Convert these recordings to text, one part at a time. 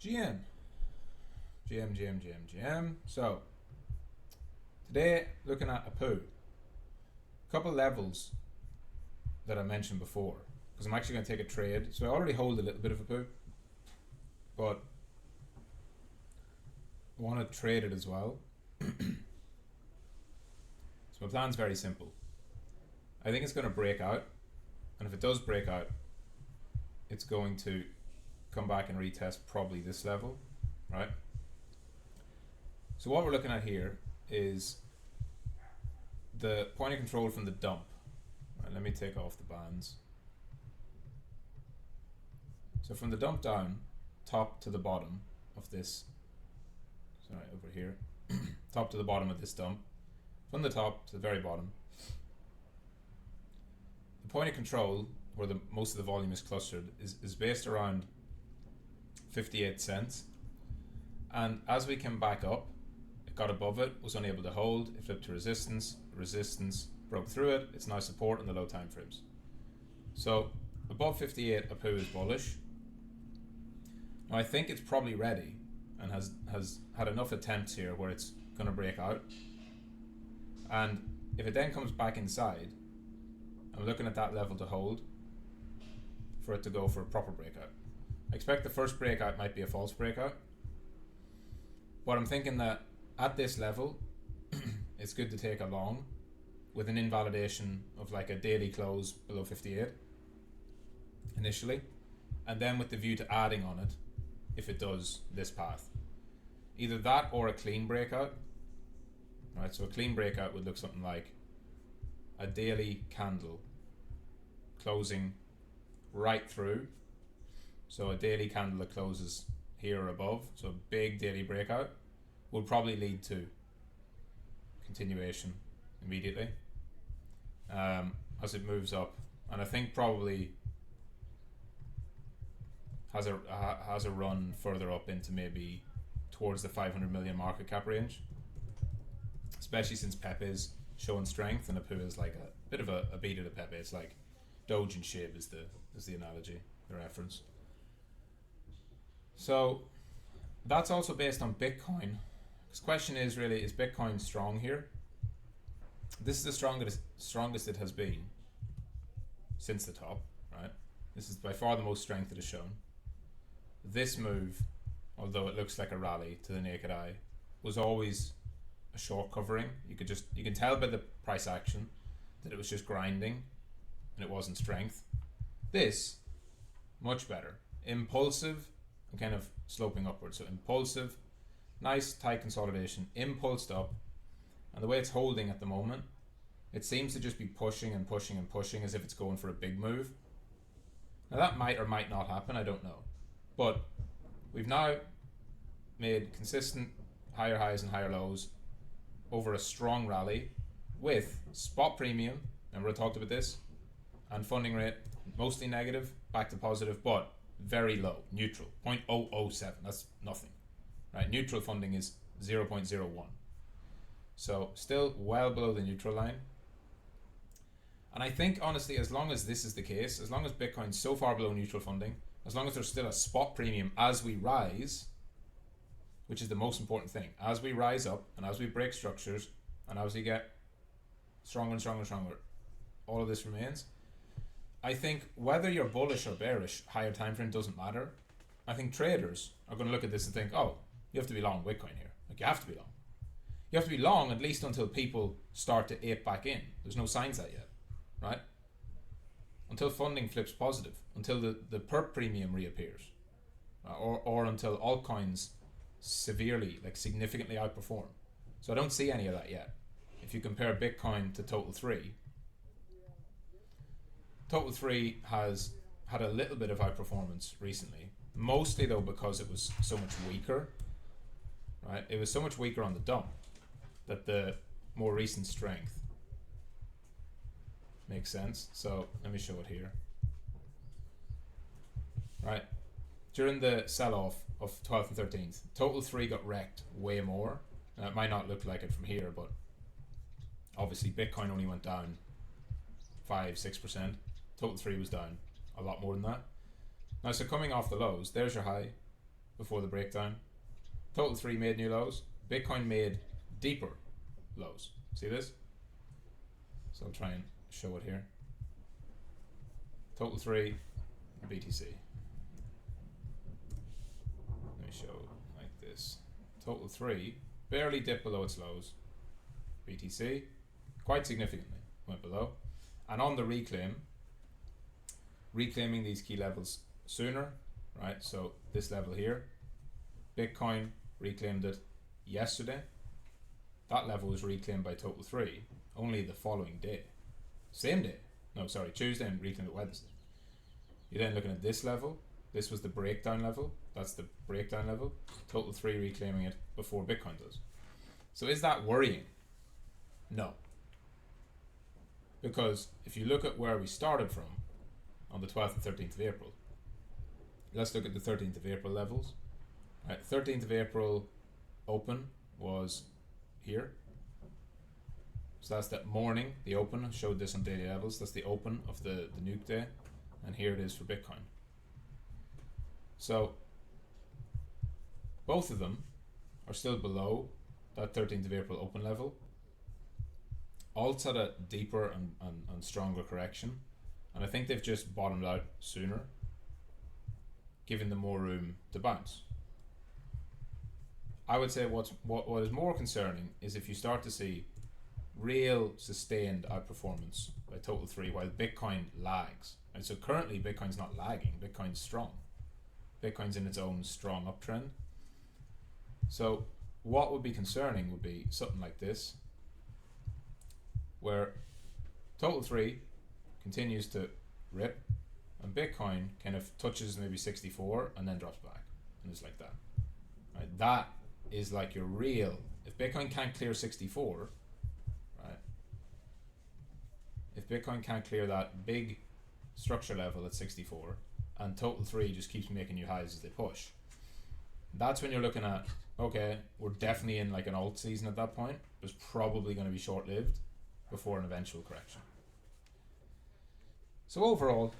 GM. GM. So, today looking at a poo. A couple levels that I mentioned before, because I'm actually going to take a trade. So I already hold a little bit of a poo, but I want to trade it as well. So my plan's very simple. I think it's going to break out, and if it does break out, it's going to come back and retest probably this level, right? So what we're looking at here is the point of control from the dump. Right, let me take off the bands. So from the dump down, top to the bottom of this, sorry, over here, top to the bottom of this dump, from the top to the very bottom, the point of control, where most of the volume is clustered, is based around 58 cents. And as we came back up, it got above it, was unable to hold, it flipped to resistance, broke through it, it's now support in the low time frames. So above 58, a poo is bullish. Now I think it's probably ready and has had enough attempts here where it's going to break out. And if it then comes back inside, I'm looking at that level to hold for it to go for a proper breakout. I expect the first breakout might be a false breakout, but I'm thinking that at this level, it's good to take a long with an invalidation of like a daily close below 58 initially, and then with the view to adding on it if it does this path. Either that or a clean breakout. Right, so a clean breakout would look something like a daily candle closing right through. So a daily candle that closes here or above, so a big daily breakout, would probably lead to continuation immediately as it moves up, and I think probably has a run further up into maybe towards the 500 million market cap range, especially since Pepe is showing strength and Apu is like a bit of a beta to Pepe. It's like Doge and Shib is the analogy, the reference. So that's also based on Bitcoin. Because question is really, is Bitcoin strong here? This is the strongest it has been since the top, right? This is by far the most strength it has shown. This move, although it looks like a rally to the naked eye, was always a short covering. You can tell by the price action that it was just grinding and it wasn't strength. This, much better. Impulsive and kind of sloping upwards. So impulsive, nice tight consolidation, impulsed up, and the way it's holding at the moment, it seems to just be pushing and pushing and pushing as if it's going for a big move. Now that might or might not happen, I don't know. But we've now made consistent higher highs and higher lows over a strong rally with spot premium, remember I talked about this, and funding rate mostly negative, back to positive, but very low, neutral, 0.007, that's nothing, right? Neutral funding is 0.01. So still well below the neutral line. And I think honestly, as long as this is the case, as long as Bitcoin's so far below neutral funding, as long as there's still a spot premium as we rise, which is the most important thing, as we rise up and as we break structures and as we get stronger and stronger and stronger, all of this remains. I think whether you're bullish or bearish, higher time frame doesn't matter. I think traders are going to look at this and think, oh, you have to be long Bitcoin here. Like, you have to be long. You have to be long at least until people start to ape back in. There's no signs of that yet, right? Until funding flips positive, until the perp premium reappears, or until altcoins severely, like significantly outperform. So I don't see any of that yet. If you compare Bitcoin to Total 3, Total 3 has had a little bit of outperformance recently, mostly though because it was so much weaker, right? It was so much weaker on the dump that the more recent strength makes sense. So let me show it here. Right, during the sell-off of 12th and 13th, Total 3 got wrecked way more. Now, it might not look like it from here, but obviously Bitcoin only went down 5-6%. Total 3 was down a lot more than that. Now, so coming off the lows, there's your high, before the breakdown. Total 3 made new lows. Bitcoin made deeper lows. See this? So I'll try and show it here. Total 3, BTC. Let me show like this. Total 3 barely dipped below its lows. BTC quite significantly went below. And on the reclaiming these key levels sooner, right? So this level here, Bitcoin reclaimed it yesterday. That level was reclaimed by Total 3 only the following day. Same day. No, sorry, Tuesday, and reclaimed it Wednesday. You're then looking at this level. This was the breakdown level. That's the breakdown level. Total 3 reclaiming it before Bitcoin does. So is that worrying? No. Because if you look at where we started from on the 12th and 13th of April, let's look at the 13th of April levels. Right, 13th of April open was here. So that's that morning, the open. I showed this on daily levels. That's the open of the nuke day. And here it is for Bitcoin. So both of them are still below that 13th of April open level. Alts had a deeper and stronger correction. And I think they've just bottomed out sooner, giving them more room to bounce. I would say what is more concerning is if you start to see real sustained outperformance by Total 3 while Bitcoin lags. And so currently Bitcoin's not lagging, Bitcoin's strong. Bitcoin's in its own strong uptrend. So what would be concerning would be something like this, where Total 3 continues to rip and Bitcoin kind of touches maybe 64 and then drops back. And it's like that. Right? That is like your real, if Bitcoin can't clear 64, right? If Bitcoin can't clear that big structure level at 64 and Total 3 just keeps making new highs as they push, that's when you're looking at, okay, we're definitely in like an alt season at that point. It's probably going to be short-lived before an eventual correction. So overall,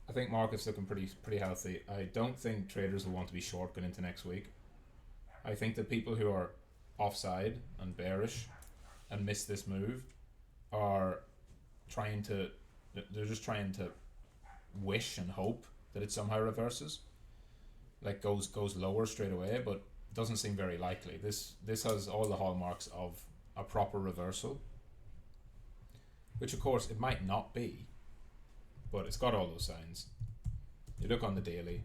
I think market's looking pretty healthy. I don't think traders will want to be short going into next week. I think that people who are offside and bearish and miss this move are they're just trying to wish and hope that it somehow reverses, like goes lower straight away, but doesn't seem very likely. This has all the hallmarks of a proper reversal, which of course it might not be, but it's got all those signs. You look on the daily,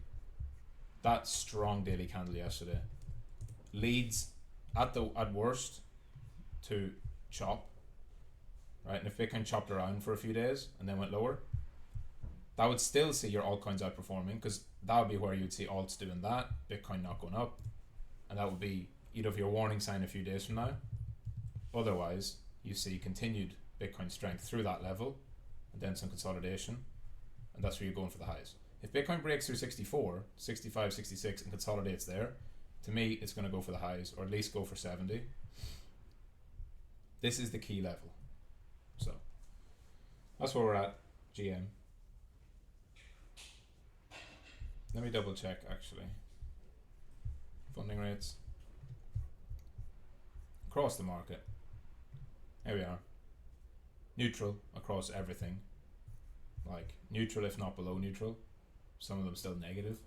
that strong daily candle yesterday leads at worst to chop, right? And if Bitcoin chopped around for a few days and then went lower, that would still see your altcoins outperforming, because that would be where you'd see alts doing that, Bitcoin not going up, and that would be either of your warning sign a few days from now. Otherwise, you see continued Bitcoin strength through that level and then some consolidation, and that's where you're going for the highs. If Bitcoin breaks through 64, 65, 66 and consolidates there, to me it's going to go for the highs, or at least go for 70. This is the key level. So that's where we're at. GM. Let me double check actually. Funding rates across the market. Here we are. Neutral across everything. Like neutral if not below neutral. Some of them still negative.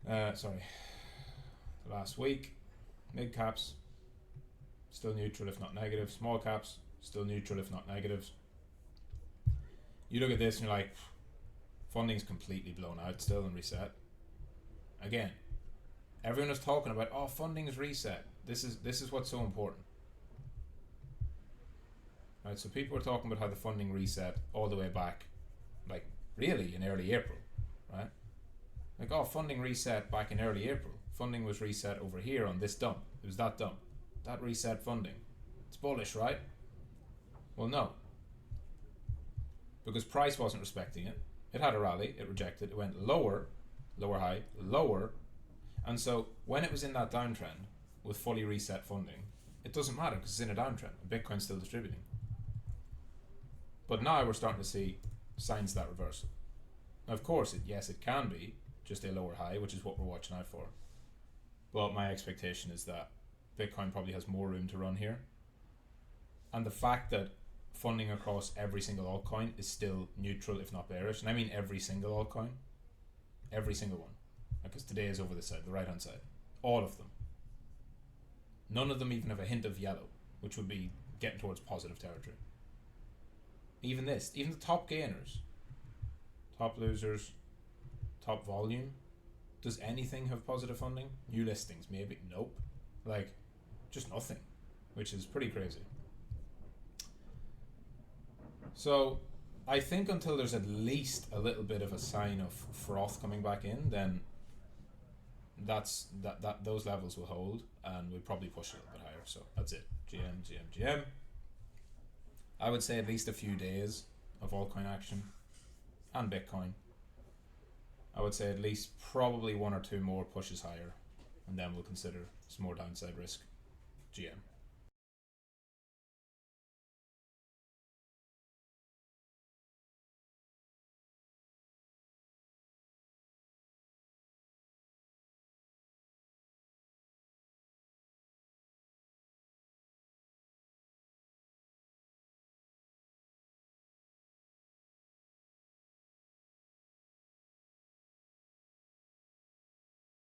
Sorry. The last week, mid caps still neutral if not negative. Small caps still neutral if not negatives. You look at this and you're like, funding's completely blown out still and reset. Again, everyone is talking about, oh, funding's reset. This is what's so important. Right, so people are talking about how the funding reset all the way back, like really in early April, right? Like, oh, funding reset back in early April. Funding was reset over here on this dump. It was that dump. That reset funding. It's bullish, right? Well, no. Because price wasn't respecting it. It had a rally, it rejected, it went lower, lower high, lower. And so when it was in that downtrend with fully reset funding, it doesn't matter because it's in a downtrend and Bitcoin's still distributing. But now we're starting to see signs of that reversal. Now, of course, yes, it can be just a lower high, which is what we're watching out for. But my expectation is that Bitcoin probably has more room to run here. And the fact that funding across every single altcoin is still neutral, if not bearish, and I mean every single altcoin, every single one, because today is over this side, the right hand side, all of them. None of them even have a hint of yellow, which would be getting towards positive territory. Even this, even the top gainers, top losers, top volume, does anything have positive funding? New listings, maybe? Nope. Like, just nothing, which is pretty crazy. So I think until there's at least a little bit of a sign of froth coming back in, then that those levels will hold, and we'll probably push a little bit higher. So that's it. GM. I would say at least a few days of altcoin action and Bitcoin. I would say at least probably one or two more pushes higher, and then we'll consider some more downside risk. GM.